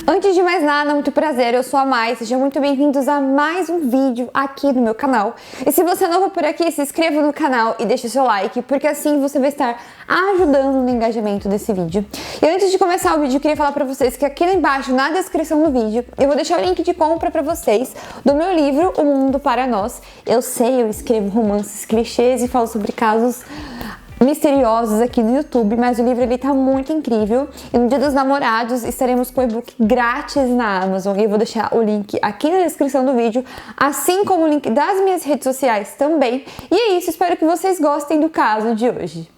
Antes de mais nada, muito prazer, eu sou a Mai, sejam muito bem-vindos a mais um vídeo aqui no meu canal. E se você é novo por aqui, se inscreva no canal e deixe seu like, porque assim você vai estar ajudando no engajamento desse vídeo. E antes de começar o vídeo, eu queria falar pra vocês que aqui embaixo, na descrição do vídeo, eu vou deixar o link de compra pra vocês do meu livro, O Mundo para Nós. Eu sei, eu escrevo romances clichês e falo sobre casos misteriosos aqui no YouTube, mas o livro ele tá muito incrível. E no Dia dos Namorados estaremos com o e-book grátis na Amazon e eu vou deixar o link aqui na descrição do vídeo, assim como o link das minhas redes sociais também. E é isso, espero que vocês gostem do caso de hoje.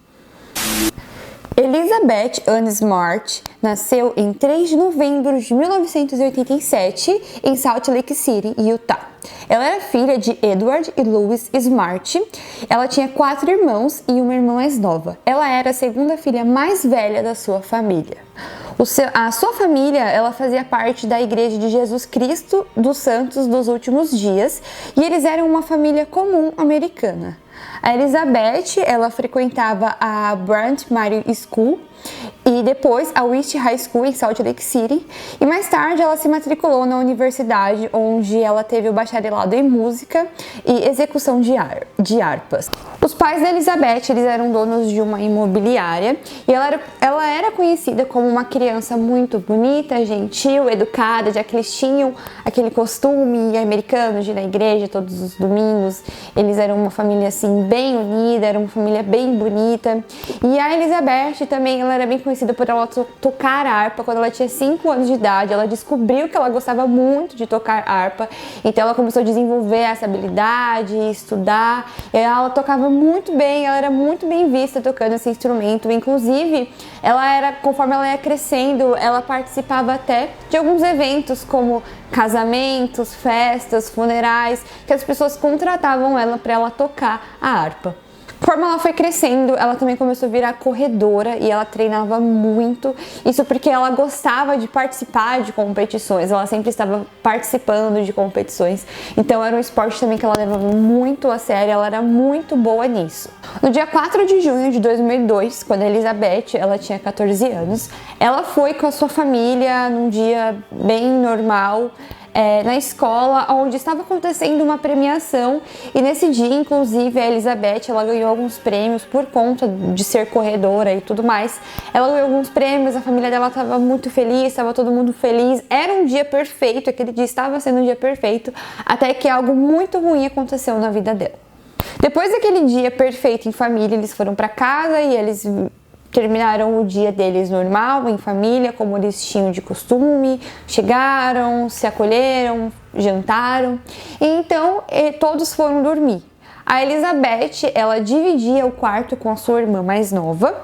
Elizabeth Ann Smart nasceu em 3 de novembro de 1987 em Salt Lake City, Utah. Ela era filha de Edward e Louis Smart. Ela tinha 4 irmãos e uma irmã mais nova. Ela era a segunda filha mais velha da sua família. A sua família, ela fazia parte da Igreja de Jesus Cristo dos Santos dos Últimos Dias e eles eram uma família comum americana. A Elizabeth, ela frequentava a Brant Mary School e depois a West High School em Salt Lake City e mais tarde ela se matriculou na universidade onde ela teve o bacharelado em música e execução de harpas. Os pais da Elizabeth, eles eram donos de uma imobiliária e ela era conhecida como uma criança muito bonita, gentil, educada, já que eles tinham aquele costume americano de ir na igreja todos os domingos. Eles eram uma família assim bem unida, era uma família bem bonita. E a Elizabeth também, ela era bem conhecida por ela tocar harpa. Quando ela tinha 5 anos de idade, ela descobriu que ela gostava muito de tocar harpa. Então ela começou a desenvolver essa habilidade, estudar. E ela tocava muito bem, ela era muito bem vista tocando esse instrumento. Inclusive, conforme ela ia crescendo, ela participava até de alguns eventos como casamentos, festas, funerais, que as pessoas contratavam ela para ela tocar a harpa. Conforme ela foi crescendo, ela também começou a virar corredora e ela treinava muito. Isso porque ela gostava de participar de competições, ela sempre estava participando de competições. Então era um esporte também que ela levava muito a sério, ela era muito boa nisso. No dia 4 de junho de 2002, quando a Elizabeth ela tinha 14 anos, ela foi com a sua família num dia bem normal, na escola, onde estava acontecendo uma premiação e nesse dia, inclusive, a Elizabeth ela ganhou alguns prêmios por conta de ser corredora e tudo mais. Ela ganhou alguns prêmios, a família dela estava muito feliz, estava todo mundo feliz, era um dia perfeito, aquele dia estava sendo um dia perfeito, até que algo muito ruim aconteceu na vida dela. Depois daquele dia perfeito em família, eles foram para casa e eles terminaram o dia deles normal, em família, como eles tinham de costume, chegaram, se acolheram, jantaram, e então todos foram dormir. A Elizabeth, ela dividia o quarto com a sua irmã mais nova,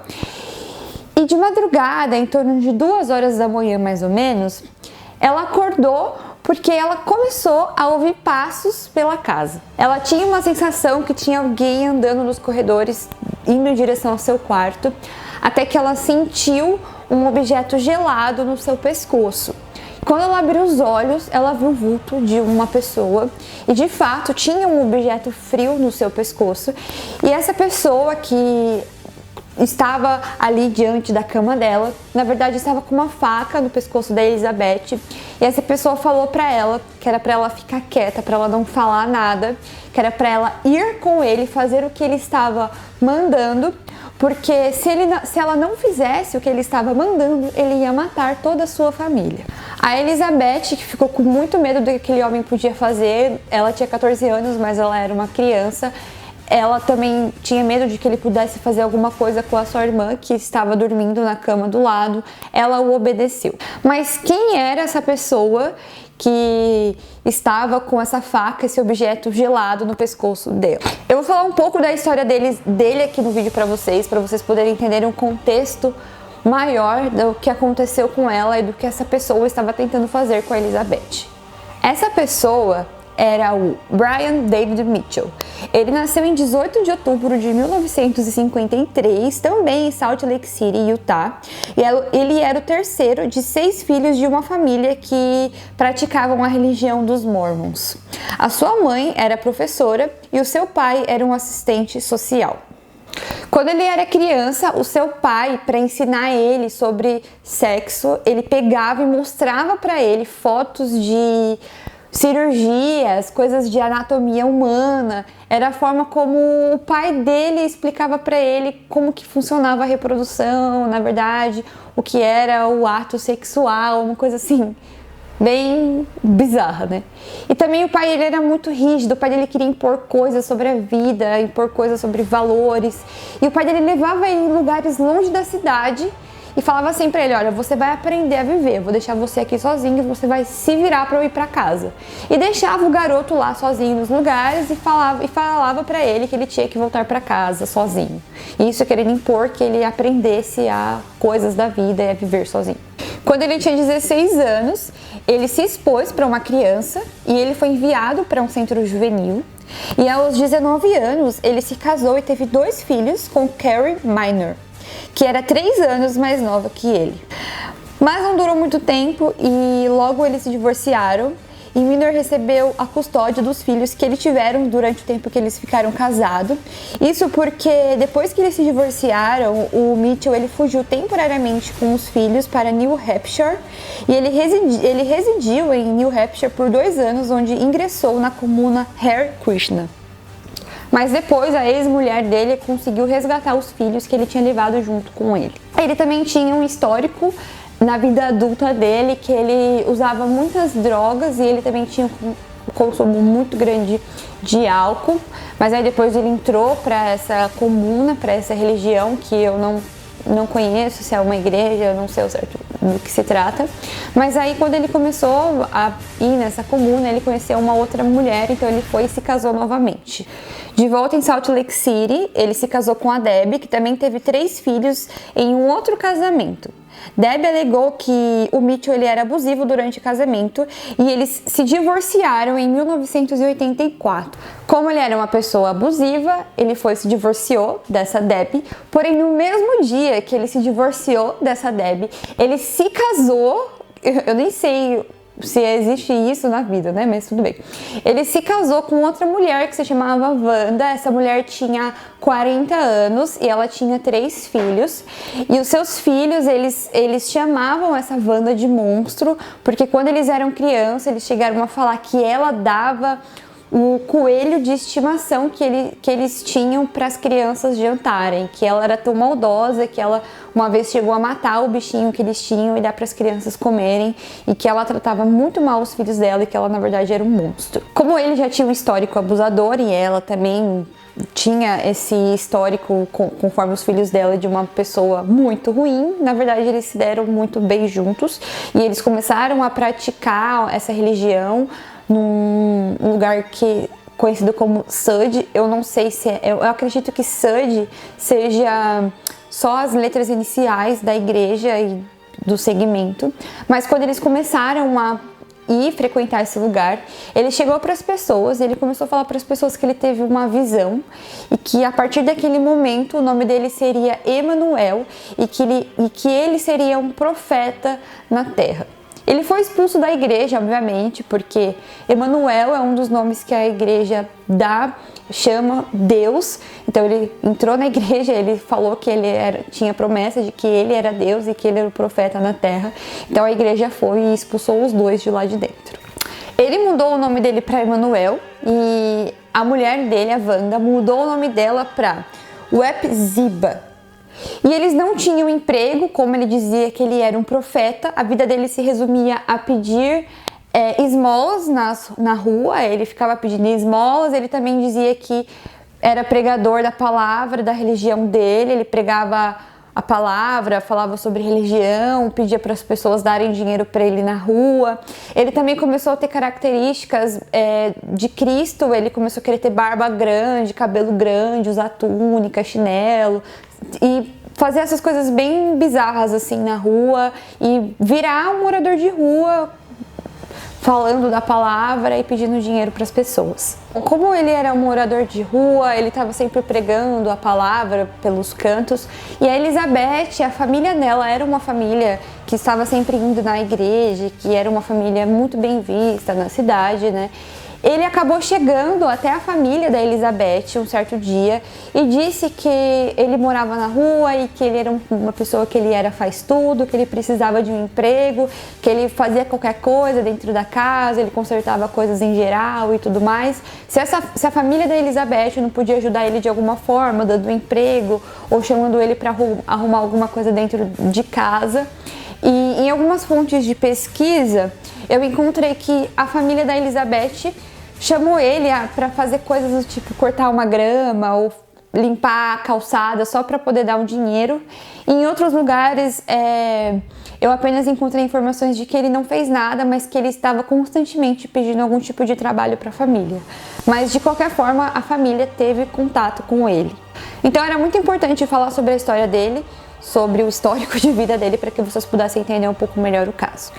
e de madrugada, em torno de 2 horas da manhã mais ou menos, ela acordou porque ela começou a ouvir passos pela casa. Ela tinha uma sensação que tinha alguém andando nos corredores, indo em direção ao seu quarto, até que ela sentiu um objeto gelado no seu pescoço. Quando ela abriu os olhos, ela viu o vulto de uma pessoa e de fato tinha um objeto frio no seu pescoço. E essa pessoa que estava ali diante da cama dela, na verdade estava com uma faca no pescoço da Elizabeth, e essa pessoa falou para ela que era para ela ficar quieta, para ela não falar nada, que era para ela ir com ele, fazer o que ele estava mandando, porque se ela não fizesse o que ele estava mandando, ele ia matar toda a sua família. A Elizabeth, que ficou com muito medo do que aquele homem podia fazer, ela tinha 14 anos, mas ela era uma criança. Ela também tinha medo de que ele pudesse fazer alguma coisa com a sua irmã, que estava dormindo na cama do lado. Ela o obedeceu. Mas quem era essa pessoa que estava com essa faca, esse objeto gelado no pescoço dela? Eu vou falar um pouco da história dele aqui no vídeo para vocês poderem entender um contexto maior do que aconteceu com ela e do que essa pessoa estava tentando fazer com a Elizabeth. Essa pessoa era o Brian David Mitchell. Ele nasceu em 18 de outubro de 1953, também em Salt Lake City, Utah. E ele era o terceiro de 6 filhos de uma família que praticavam a religião dos Mormons. A sua mãe era professora e o seu pai era um assistente social. Quando ele era criança, o seu pai, para ensinar ele sobre sexo, ele pegava e mostrava para ele fotos de cirurgias, coisas de anatomia humana. Era a forma como o pai dele explicava para ele como que funcionava a reprodução, na verdade, o que era o ato sexual, uma coisa assim, bem bizarra, né? E também o pai, ele era muito rígido, o pai dele queria impor coisas sobre a vida, impor coisas sobre valores. E o pai dele levava ele em lugares longe da cidade e falava assim pra ele: olha, você vai aprender a viver, eu vou deixar você aqui sozinho e você vai se virar pra eu ir pra casa. E deixava o garoto lá sozinho nos lugares e falava pra ele que ele tinha que voltar pra casa sozinho. E isso querendo impor que ele aprendesse a coisas da vida e a viver sozinho. Quando ele tinha 16 anos, ele se expôs para uma criança e ele foi enviado para um centro juvenil. E aos 19 anos, ele se casou e teve 2 filhos com Carrie Minor, que era 3 anos mais nova que ele. Mas não durou muito tempo e logo eles se divorciaram. E Minor recebeu a custódia dos filhos que eles tiveram durante o tempo que eles ficaram casados. Isso porque depois que eles se divorciaram, o Mitchell ele fugiu temporariamente com os filhos para New Hampshire e ele residiu em New Hampshire por 2 anos, onde ingressou na comuna Hare Krishna. Mas depois a ex-mulher dele conseguiu resgatar os filhos que ele tinha levado junto com ele. Ele também tinha um histórico na vida adulta dele, que ele usava muitas drogas e ele também tinha um consumo muito grande de álcool, mas aí depois ele entrou para essa comuna, para essa religião que eu não conheço, se é uma igreja, eu não sei o certo do que se trata, mas aí quando ele começou a ir nessa comuna, ele conheceu uma outra mulher, então ele foi e se casou novamente. De volta em Salt Lake City, ele se casou com a Debbie, que também teve 3 filhos em um outro casamento. Debbie alegou que o Mitchell ele era abusivo durante o casamento e eles se divorciaram em 1984. Como ele era uma pessoa abusiva, ele se divorciou dessa Debbie, porém no mesmo dia que ele se divorciou dessa Debbie, ele se casou, eu nem sei se existe isso na vida, né? Mas tudo bem. Ele se casou com outra mulher que se chamava Wanda. Essa mulher tinha 40 anos e ela tinha 3 filhos. E os seus filhos, eles chamavam essa Wanda de monstro, porque quando eles eram crianças, eles chegaram a falar que ela dava o coelho de estimação que eles tinham para as crianças jantarem, que ela era tão maldosa que ela uma vez chegou a matar o bichinho que eles tinham e dar para as crianças comerem, e que ela tratava muito mal os filhos dela e que ela na verdade era um monstro. Como ele já tinha um histórico abusador e ela também tinha esse histórico conforme os filhos dela de uma pessoa muito ruim, na verdade eles se deram muito bem juntos e eles começaram a praticar essa religião num lugar conhecido como Sud. Eu não sei se eu acredito que Sud seja só as letras iniciais da igreja e do segmento, mas quando eles começaram a frequentar esse lugar, ele chegou para as pessoas, ele começou a falar para as pessoas que ele teve uma visão e que a partir daquele momento o nome dele seria Emanuel e que ele seria um profeta na terra. Ele foi expulso da igreja, obviamente, porque Emanuel é um dos nomes que a igreja chama Deus. Então ele entrou na igreja, ele falou que tinha promessa de que ele era Deus e que ele era o profeta na terra. Então a igreja foi e expulsou os dois de lá de dentro. Ele mudou o nome dele para Emanuel e a mulher dele, a Wanda, mudou o nome dela para Wepziba. E eles não tinham emprego, como ele dizia que ele era um profeta, a vida dele se resumia a pedir esmolas na rua, ele ficava pedindo esmolas. Ele também dizia que era pregador da palavra, da religião dele, ele pregava a palavra, falava sobre religião, pedia para as pessoas darem dinheiro para ele na rua. Ele também começou a ter características de Cristo, ele começou a querer ter barba grande, cabelo grande, usar túnica, chinelo e fazer essas coisas bem bizarras assim na rua e virar um morador de rua, falando da palavra e pedindo dinheiro para as pessoas. Como ele era um morador de rua, ele estava sempre pregando a palavra pelos cantos. E a Elizabeth, a família dela, era uma família que estava sempre indo na igreja, que era uma família muito bem vista na cidade, né? Ele acabou chegando até a família da Elizabeth um certo dia e disse que ele morava na rua e que ele era uma pessoa que ele era faz tudo, que ele precisava de um emprego, que ele fazia qualquer coisa dentro da casa, ele consertava coisas em geral e tudo mais. Se a família da Elizabeth não podia ajudar ele de alguma forma, dando um emprego ou chamando ele para arrumar alguma coisa dentro de casa. E em algumas fontes de pesquisa, eu encontrei que a família da Elizabeth chamou ele para fazer coisas do tipo cortar uma grama ou limpar a calçada só para poder dar um dinheiro. E em outros lugares, eu apenas encontrei informações de que ele não fez nada, mas que ele estava constantemente pedindo algum tipo de trabalho para a família. Mas de qualquer forma, a família teve contato com ele. Então era muito importante falar sobre a história dele, sobre o histórico de vida dele, para que vocês pudessem entender um pouco melhor o caso.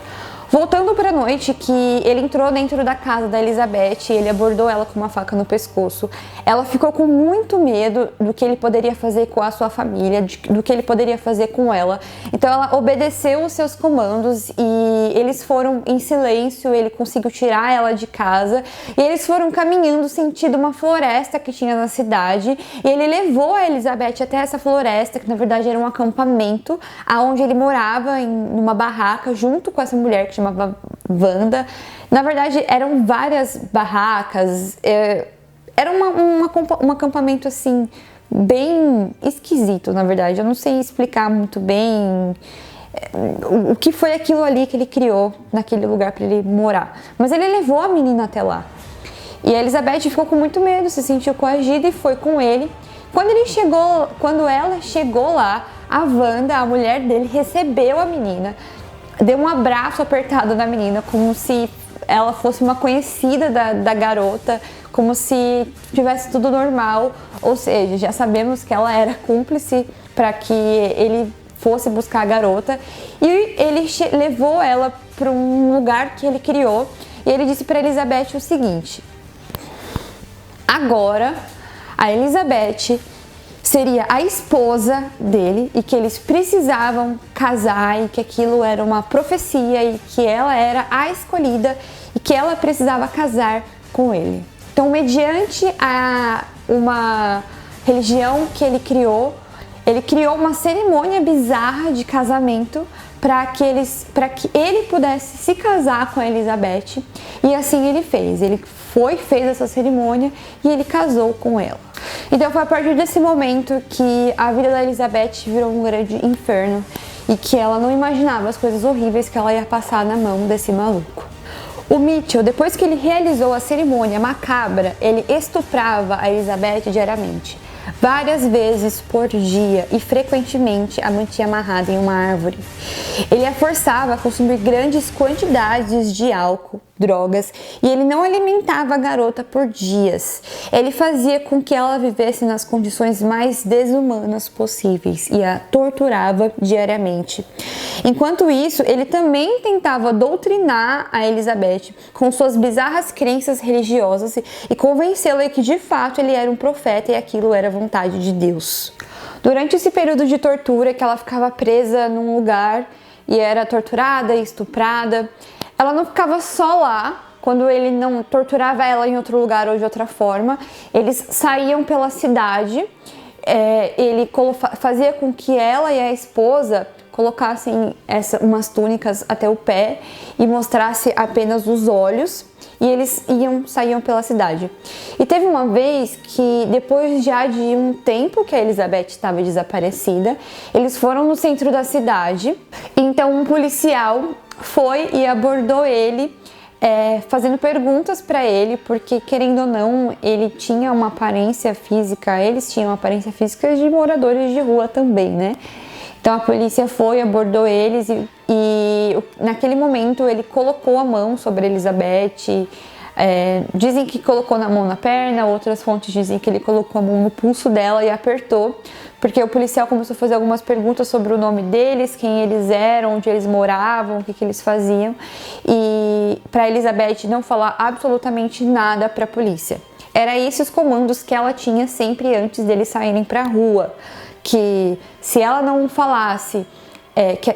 Voltando para a noite que ele entrou dentro da casa da Elizabeth e ele abordou ela com uma faca no pescoço, ela ficou com muito medo do que ele poderia fazer com a sua família, do que ele poderia fazer com ela. Então ela obedeceu os seus comandos e eles foram em silêncio, ele conseguiu tirar ela de casa e eles foram caminhando sentido uma floresta que tinha na cidade e ele levou a Elizabeth até essa floresta, que na verdade era um acampamento, aonde ele morava numa barraca junto com essa mulher que chamava Wanda. Na verdade, eram várias barracas, era um acampamento assim, bem esquisito, na verdade. Eu não sei explicar muito bem o que foi aquilo ali que ele criou naquele lugar para ele morar. Mas ele levou a menina até lá. E a Elizabeth ficou com muito medo, se sentiu coagida e foi com ele. Quando ela chegou lá, a Wanda, a mulher dele, recebeu a menina, deu um abraço apertado na menina, como se ela fosse uma conhecida da garota, como se tivesse tudo normal. Ou seja, já sabemos que ela era cúmplice para que ele fosse buscar a garota. E ele levou ela para um lugar que ele criou. E ele disse para Elizabeth o seguinte: agora a Elizabeth seria a esposa dele e que eles precisavam casar e que aquilo era uma profecia e que ela era a escolhida e que ela precisava casar com ele. Então, mediante uma religião que ele criou uma cerimônia bizarra de casamento para que ele pudesse se casar com a Elizabeth, e assim ele fez. Ele fez essa cerimônia e ele casou com ela. Então foi a partir desse momento que a vida da Elizabeth virou um grande inferno e que ela não imaginava as coisas horríveis que ela ia passar na mão desse maluco. O Mitchell, depois que ele realizou a cerimônia macabra, ele estuprava a Elizabeth diariamente, várias vezes por dia, e frequentemente a mantinha amarrada em uma árvore. Ele a forçava a consumir grandes quantidades de álcool, drogas, e ele não alimentava a garota por dias. Ele fazia com que ela vivesse nas condições mais desumanas possíveis e a torturava diariamente. Enquanto isso, ele também tentava doutrinar a Elizabeth com suas bizarras crenças religiosas e convencê-la que de fato ele era um profeta e aquilo era vontade de Deus. Durante esse período de tortura, que ela ficava presa num lugar e era torturada e estuprada, ela não ficava só lá. Quando ele não torturava ela em outro lugar ou de outra forma, eles saíam pela cidade. Ele fazia com que ela e a esposa colocassem umas túnicas até o pé e mostrasse apenas os olhos, e eles saíam pela cidade. E teve uma vez que, depois já de um tempo que a Elizabeth estava desaparecida, eles foram no centro da cidade. Então um policial foi e abordou ele, fazendo perguntas para ele, porque, querendo ou não, ele tinha uma aparência física, eles tinham uma aparência física de moradores de rua também, né? Então a polícia foi, abordou eles e naquele momento ele colocou a mão sobre a Elizabeth. Dizem que colocou a mão na perna, outras fontes dizem que ele colocou a mão no pulso dela e apertou, porque o policial começou a fazer algumas perguntas sobre o nome deles, quem eles eram, onde eles moravam, o que eles faziam, e para Elizabeth não falar absolutamente nada para a polícia. Era esses os comandos que ela tinha sempre antes deles saírem para a rua, que se ela não falasse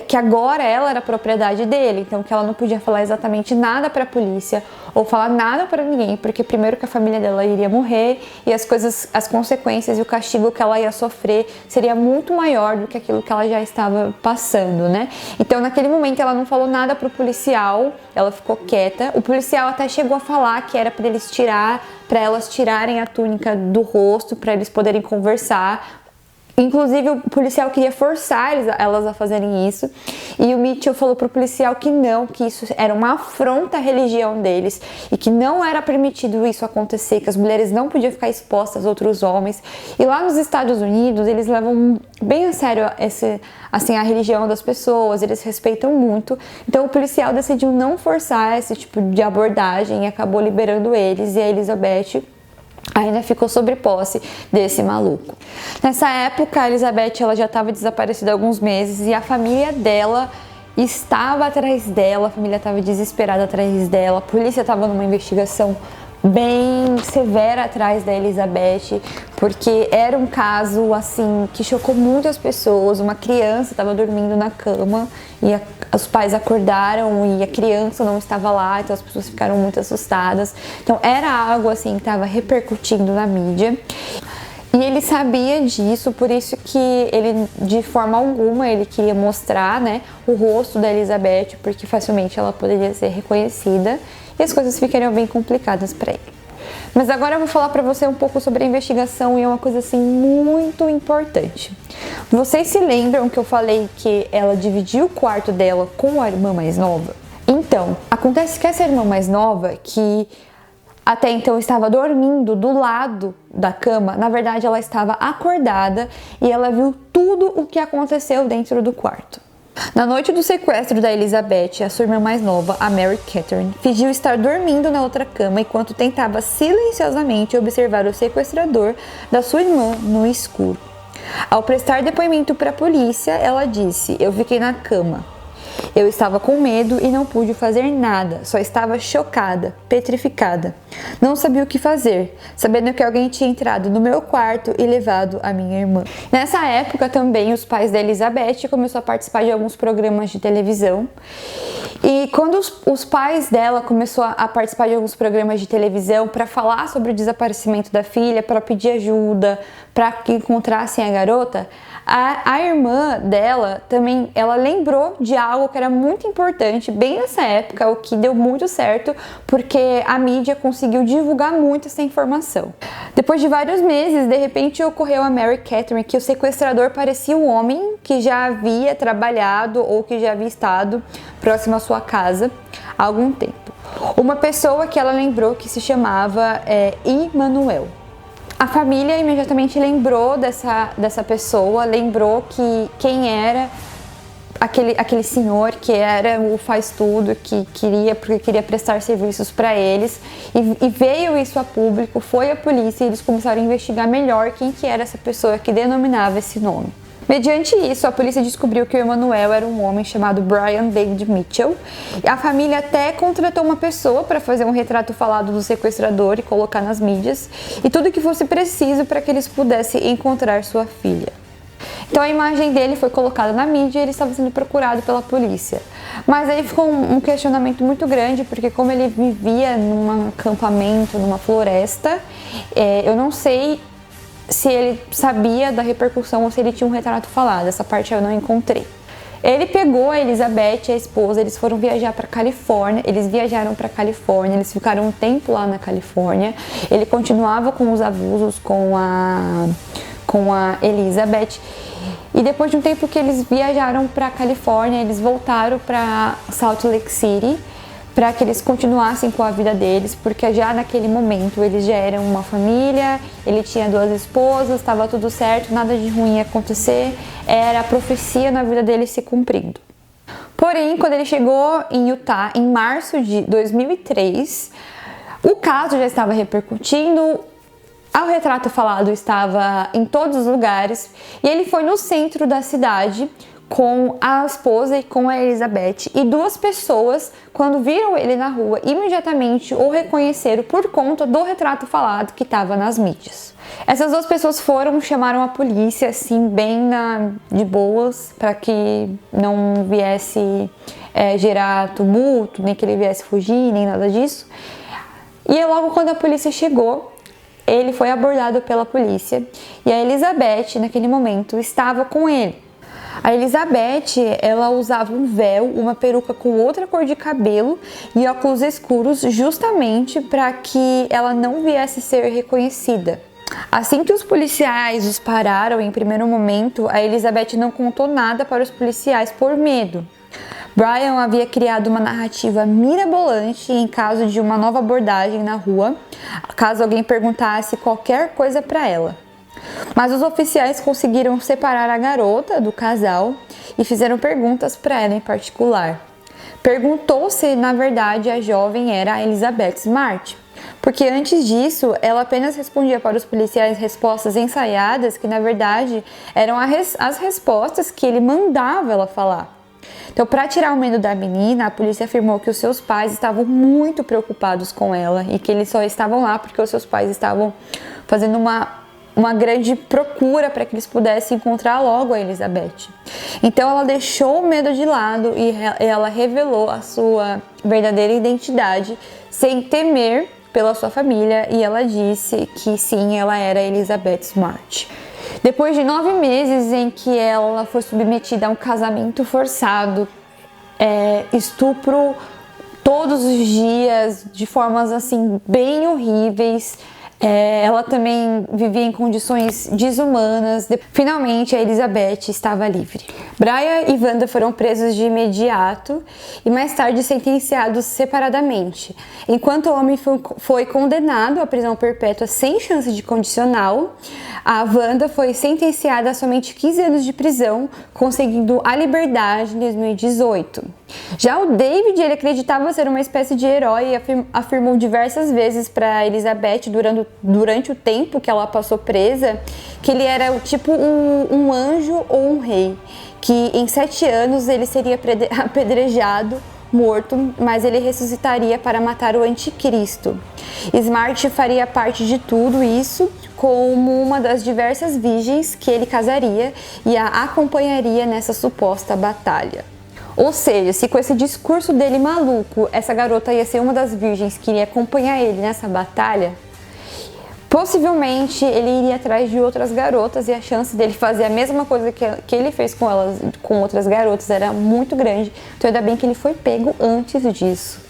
que agora ela era propriedade dele, então que ela não podia falar exatamente nada para a polícia ou falar nada para ninguém, porque primeiro que a família dela iria morrer e as consequências e o castigo que ela ia sofrer seria muito maior do que aquilo que ela já estava passando, né? Então naquele momento ela não falou nada pro policial, ela ficou quieta. O policial até chegou a falar que era para elas tirarem a túnica do rosto, para eles poderem conversar. Inclusive, o policial queria forçar elas a fazerem isso. E o Mitchell falou pro policial que não, que isso era uma afronta à religião deles e que não era permitido isso acontecer, que as mulheres não podiam ficar expostas a outros homens. E lá nos Estados Unidos, eles levam bem a sério a religião das pessoas, eles respeitam muito. Então, o policial decidiu não forçar esse tipo de abordagem e acabou liberando eles. E a Elizabeth ainda ficou sob posse desse maluco. Nessa época, a Elizabeth ela já estava desaparecida há alguns meses e a família dela estava atrás dela, a família estava desesperada atrás dela, a polícia estava numa investigação bem severa atrás da Elizabeth, porque era um caso assim que chocou muitas pessoas. Uma criança estava dormindo na cama e os pais acordaram e a criança não estava lá, então as pessoas ficaram muito assustadas. Então era algo assim que estava repercutindo na mídia. E ele sabia disso, por isso que ele, de forma alguma, ele queria mostrar, né, o rosto da Elizabeth, porque facilmente ela poderia ser reconhecida e as coisas ficariam bem complicadas para ele. Mas agora eu vou falar para você um pouco sobre a investigação e é uma coisa assim muito importante. Vocês se lembram que eu falei que ela dividiu o quarto dela com a irmã mais nova? Então, acontece que essa irmã mais nova, que até então estava dormindo do lado da cama, na verdade ela estava acordada e ela viu tudo o que aconteceu dentro do quarto. Na noite do sequestro da Elizabeth, a sua irmã mais nova, a Mary Catherine, fingiu estar dormindo na outra cama enquanto tentava silenciosamente observar o sequestrador da sua irmã no escuro. Ao prestar depoimento para a polícia, ela disse: "Eu fiquei na cama. Eu estava com medo e não pude fazer nada, só estava chocada, petrificada. Não sabia o que fazer, sabendo que alguém tinha entrado no meu quarto e levado a minha irmã." Nessa época também os pais da Elizabeth começaram a participar de alguns programas de televisão. E quando os pais dela começaram a participar de alguns programas de televisão para falar sobre o desaparecimento da filha, para pedir ajuda, para que encontrassem a garota, a irmã dela também, ela lembrou de algo que era muito importante bem nessa época, o que deu muito certo, porque a mídia conseguiu divulgar muito essa informação. Depois de vários meses, de repente ocorreu a Mary Catherine que o sequestrador parecia um homem que já havia trabalhado ou que já havia estado próximo à sua casa há algum tempo. Uma pessoa que ela lembrou que se chamava Emmanuel. A família imediatamente lembrou dessa pessoa, lembrou que quem era aquele senhor que era o faz-tudo, porque queria prestar serviços para eles, e veio isso a público, foi a polícia e eles começaram a investigar melhor quem que era essa pessoa que denominava esse nome. Mediante isso, a polícia descobriu que o Emmanuel era um homem chamado Brian David Mitchell. E a família até contratou uma pessoa para fazer um retrato falado do sequestrador e colocar nas mídias, e tudo que fosse preciso para que eles pudessem encontrar sua filha. Então a imagem dele foi colocada na mídia e ele estava sendo procurado pela polícia. Mas aí ficou um questionamento muito grande, porque como ele vivia num acampamento, numa floresta, eu não sei se ele sabia da repercussão ou se ele tinha um retrato falado. Essa parte eu não encontrei. Ele pegou a Elizabeth, a esposa, eles foram viajar para Califórnia, eles viajaram para Califórnia, eles ficaram um tempo lá na Califórnia. Ele continuava com os abusos com a Elizabeth. E depois de um tempo que eles viajaram para Califórnia, eles voltaram para Salt Lake City para que eles continuassem com a vida deles, porque já naquele momento eles já eram uma família, ele tinha 2 esposas, estava tudo certo, nada de ruim ia acontecer, era a profecia na vida dele se cumprindo. Porém, quando ele chegou em Utah, em março de 2003, o caso já estava repercutindo, o retrato falado estava em todos os lugares, e ele foi no centro da cidade com a esposa e com a Elizabeth, e 2 pessoas, quando viram ele na rua, imediatamente o reconheceram por conta do retrato falado que estava nas mídias. Essas 2 pessoas chamaram a polícia, assim, bem de boas, para que não viesse gerar tumulto, nem que ele viesse fugir, nem nada disso. E logo quando a polícia chegou, ele foi abordado pela polícia e a Elizabeth, naquele momento, estava com ele. A Elizabeth, ela usava um véu, uma peruca com outra cor de cabelo e óculos escuros, justamente para que ela não viesse ser reconhecida. Assim que os policiais os pararam em primeiro momento, a Elizabeth não contou nada para os policiais por medo. Brian havia criado uma narrativa mirabolante em caso de uma nova abordagem na rua, caso alguém perguntasse qualquer coisa para ela. Mas os oficiais conseguiram separar a garota do casal e fizeram perguntas para ela em particular. Perguntou se, na verdade, a jovem era a Elizabeth Smart, porque antes disso, ela apenas respondia para os policiais respostas ensaiadas que, na verdade, eram as respostas que ele mandava ela falar. Então, para tirar o medo da menina, a polícia afirmou que os seus pais estavam muito preocupados com ela e que eles só estavam lá porque os seus pais estavam fazendo uma grande procura para que eles pudessem encontrar logo a Elizabeth. Então ela deixou o medo de lado e ela revelou a sua verdadeira identidade sem temer pela sua família, e ela disse que sim, ela era Elizabeth Smart. Depois de 9 meses em que ela foi submetida a um casamento forçado, estupro todos os dias, de formas assim bem horríveis, ela também vivia em condições desumanas. Finalmente, a Elizabeth estava livre. Brian e Wanda foram presos de imediato e mais tarde sentenciados separadamente. Enquanto o homem foi condenado à prisão perpétua sem chance de condicional, a Wanda foi sentenciada a somente 15 anos de prisão, conseguindo a liberdade em 2018. Já o David, ele acreditava ser uma espécie de herói e afirmou diversas vezes para Elizabeth durante o tempo que ela passou presa que ele era tipo um anjo ou um rei, que em 7 anos ele seria apedrejado, morto, mas ele ressuscitaria para matar o anticristo. Smart faria parte de tudo isso como uma das diversas virgens que ele casaria e a acompanharia nessa suposta batalha. Ou seja, se com esse discurso dele maluco, essa garota ia ser uma das virgens que iria acompanhar ele nessa batalha, possivelmente ele iria atrás de outras garotas e a chance dele fazer a mesma coisa que ele fez com outras garotas era muito grande. Então ainda bem que ele foi pego antes disso.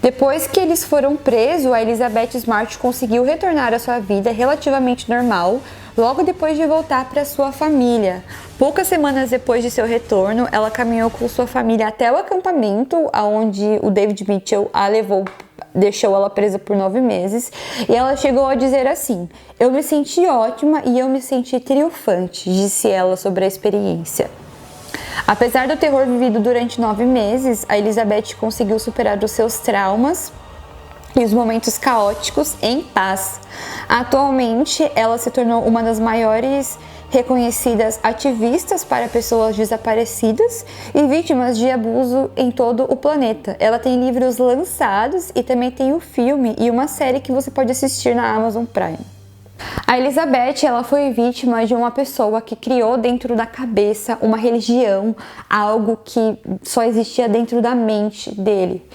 Depois que eles foram presos, a Elizabeth Smart conseguiu retornar à sua vida relativamente normal, logo depois de voltar para sua família. Poucas semanas depois de seu retorno, ela caminhou com sua família até o acampamento, onde o David Mitchell a levou, deixou ela presa por 9 meses, e ela chegou a dizer assim: "Eu me senti ótima e eu me senti triunfante", disse ela sobre a experiência. Apesar do terror vivido durante 9 meses, a Elizabeth conseguiu superar os seus traumas e os momentos caóticos em paz. Atualmente, ela se tornou uma das maiores reconhecidas ativistas para pessoas desaparecidas e vítimas de abuso em todo o planeta. Ela tem livros lançados e também tem um filme e uma série que você pode assistir na Amazon Prime. A Elizabeth, ela foi vítima de uma pessoa que criou dentro da cabeça uma religião, algo que só existia dentro da mente dele.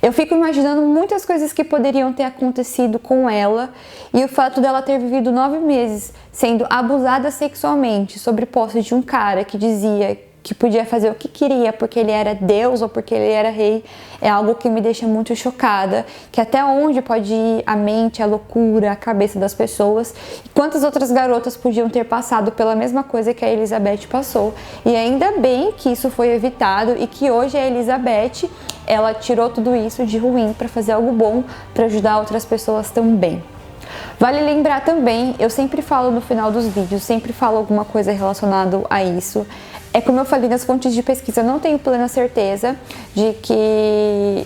Eu fico imaginando muitas coisas que poderiam ter acontecido com ela, e o fato dela ter vivido 9 meses sendo abusada sexualmente sobre posse de um cara que dizia que podia fazer o que queria porque ele era Deus ou porque ele era rei, é algo que me deixa muito chocada, que até onde pode ir a mente, a loucura, a cabeça das pessoas, e quantas outras garotas podiam ter passado pela mesma coisa que a Elizabeth passou, e ainda bem que isso foi evitado e que hoje a Elizabeth, ela tirou tudo isso de ruim para fazer algo bom, para ajudar outras pessoas também. Vale lembrar também, eu sempre falo no final dos vídeos, sempre falo alguma coisa relacionada a isso. Como eu falei nas fontes de pesquisa, eu não tenho plena certeza de que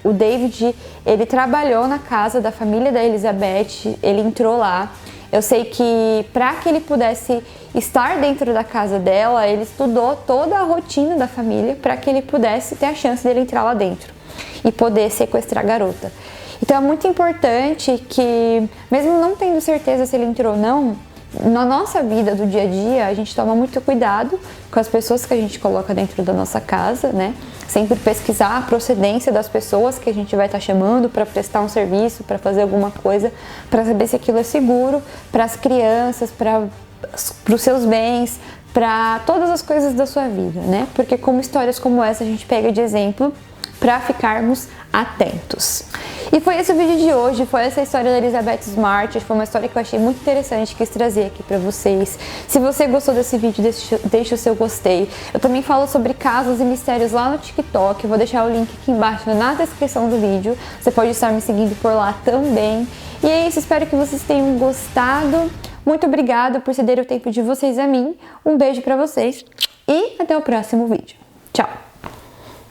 o David, ele trabalhou na casa da família da Elizabeth, ele entrou lá, Eu sei que para que ele pudesse estar dentro da casa dela, ele estudou toda a rotina da família para que ele pudesse ter a chance dele entrar lá dentro e poder sequestrar a garota. Então é muito importante que, mesmo não tendo certeza se ele entrou ou não, na nossa vida do dia a dia, a gente toma muito cuidado com as pessoas que a gente coloca dentro da nossa casa, né? Sempre pesquisar a procedência das pessoas que a gente vai estar chamando para prestar um serviço, para fazer alguma coisa, para saber se aquilo é seguro para as crianças, para os seus bens, para todas as coisas da sua vida, né? Porque como histórias como essa a gente pega de exemplo para ficarmos atentos. E foi esse o vídeo de hoje, foi essa história da Elizabeth Smart, foi uma história que eu achei muito interessante, quis trazer aqui pra vocês. Se você gostou desse vídeo, deixa o seu gostei. Eu também falo sobre casos e mistérios lá no TikTok, eu vou deixar o link aqui embaixo na descrição do vídeo, você pode estar me seguindo por lá também. E é isso, espero que vocês tenham gostado. Muito obrigada por ceder o tempo de vocês a mim, um beijo pra vocês e até o próximo vídeo. Tchau!